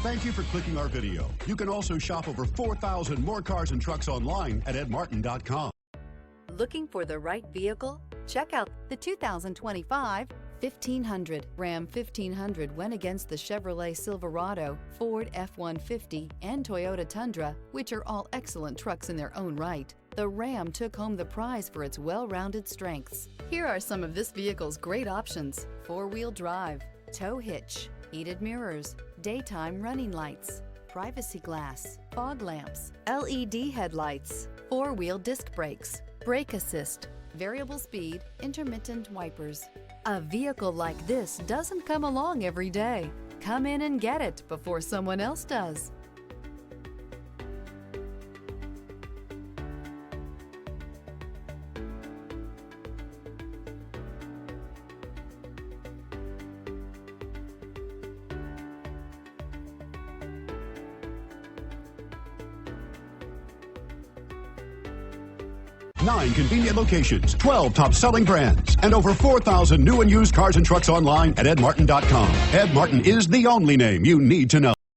Thank you for clicking our video. You can also shop over 4,000 more cars and trucks online at edmartin.com. Looking for the right vehicle? Check out the 2025 1500. Ram 1500 went against the Chevrolet Silverado, Ford F-150, and Toyota Tundra, which are all excellent trucks in their own right. The Ram took home the prize for its well-rounded strengths. Here are some of this vehicle's great options: four-wheel drive, tow hitch, heated mirrors, daytime running lights, privacy glass, fog lamps, LED headlights, four-wheel disc brakes, brake assist, variable speed, intermittent wipers. A vehicle like this doesn't come along every day. Come in and get it before someone else does. Nine convenient locations, 12 top-selling brands, and over 4,000 new and used cars and trucks online at edmartin.com. Ed Martin is the only name you need to know.